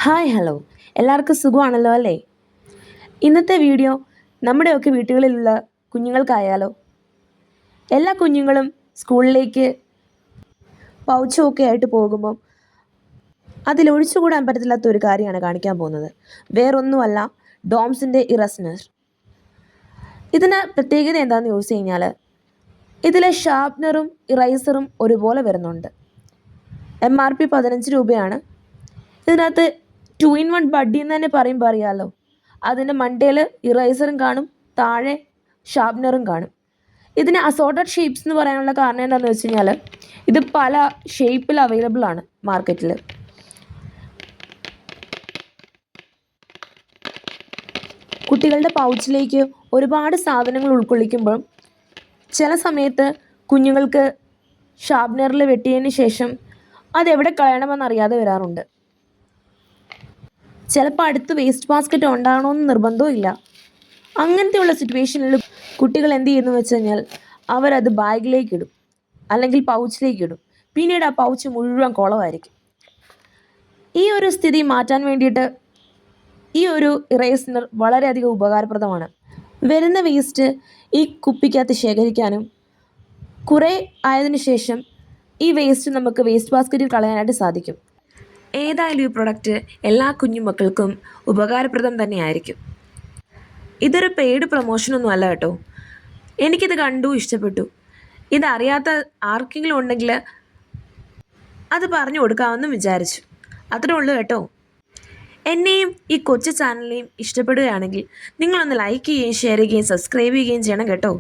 Hi hello എല്ലാവർക്കും സുഖമാണല്ലോ അല്ലേ? ഇന്നത്തെ വീഡിയോ നമ്മുടെയൊക്കെ വീടുകളിലുള്ള കുഞ്ഞുങ്ങൾക്കായാലോ? എല്ലാ കുഞ്ഞുങ്ങളും സ്കൂളിലേക്ക് പൗച്ചൊക്കെ ആയിട്ട് പോകുമ്പം അതിലൊഴിച്ചുകൂടാൻ പറ്റത്തില്ലാത്ത ഒരു കാര്യമാണ് കാണിക്കാൻ പോകുന്നത്. വേറൊന്നുമല്ല, ഡോംസിൻ്റെ ഇറസ്നർ. ഇതിന് പ്രത്യേകത എന്താണെന്ന് ചോദിച്ചു കഴിഞ്ഞാൽ ഇതിലെ ഷാർപ്നറും ഇറൈസറും ഒരുപോലെ വരുന്നുണ്ട്. MRP 15 രൂപയാണ്. ഇതിനകത്ത് 2-in-1 ബഡ്ഡി എന്ന് തന്നെ പറയുമ്പോൾ അറിയാമല്ലോ. അതിൻ്റെ മണ്ടയിൽ ഇറൈസറും കാണും, താഴെ ഷാർപ്നറും കാണും. ഇതിന് അസോർട്ടഡ് ഷേപ്സ് എന്ന് പറയാനുള്ള കാരണം എന്താണെന്ന് വെച്ച് കഴിഞ്ഞാൽ ഇത് പല ഷേപ്പിൽ അവൈലബിൾ ആണ് മാർക്കറ്റിൽ. കുട്ടികളുടെ പൗച്ചിലേക്ക് ഒരുപാട് സാധനങ്ങൾ ഉൾക്കൊള്ളിക്കുമ്പോൾ ചില സമയത്ത് കുഞ്ഞുങ്ങൾക്ക് ഷാർപ്നറിൽ വെട്ടിയതിന് ശേഷം അതെവിടെ കളയണമെന്നറിയാതെ വരാറുണ്ട്. ചിലപ്പോൾ അടുത്ത് വേസ്റ്റ് ബാസ്ക്കറ്റ് ഉണ്ടാകണമെന്ന് നിർബന്ധവും. അങ്ങനത്തെയുള്ള സിറ്റുവേഷനിൽ കുട്ടികൾ എന്ത് ചെയ്യുന്നു വെച്ച് കഴിഞ്ഞാൽ അവരത് ബാഗിലേക്ക് ഇടും, അല്ലെങ്കിൽ പൗച്ചിലേക്ക് ഇടും. പിന്നീട് ആ പൗച്ച് മുഴുവൻ കുളമായിരിക്കും. ഈ ഒരു സ്ഥിതി മാറ്റാൻ വേണ്ടിയിട്ട് ഈ ഒരു ഇറേസർ വളരെയധികം ഉപകാരപ്രദമാണ്. വരുന്ന വേസ്റ്റ് ഈ കുപ്പിക്കകത്ത് ശേഖരിക്കാനും കുറേ ആയതിനു ശേഷം ഈ വേസ്റ്റ് നമുക്ക് വേസ്റ്റ് ബാസ്ക്കറ്റിൽ കളയാനായിട്ട് സാധിക്കും. ഏതായാലും ഈ പ്രൊഡക്റ്റ് എല്ലാ കുഞ്ഞുമക്കൾക്കും ഉപകാരപ്രദം തന്നെയായിരിക്കും. ഇതൊരു പെയ്ഡ് പ്രൊമോഷനൊന്നും അല്ല കേട്ടോ. എനിക്കിത് കണ്ടു, ഇഷ്ടപ്പെട്ടു. ഇതറിയാത്ത ആർക്കെങ്കിലും ഉണ്ടെങ്കിൽ അത് പറഞ്ഞു കൊടുക്കാമെന്നും വിചാരിച്ചു. അത്രേ ഉള്ളൂ കേട്ടോ. എന്നെയും ഈ കൊച്ചു ചാനലിനെയും ഇഷ്ടപ്പെടുകയാണെങ്കിൽ നിങ്ങളൊന്ന് ലൈക്ക് ചെയ്യുകയും ഷെയർ ചെയ്യുകയും സബ്സ്ക്രൈബ് ചെയ്യുകയും ചെയ്യണം കേട്ടോ.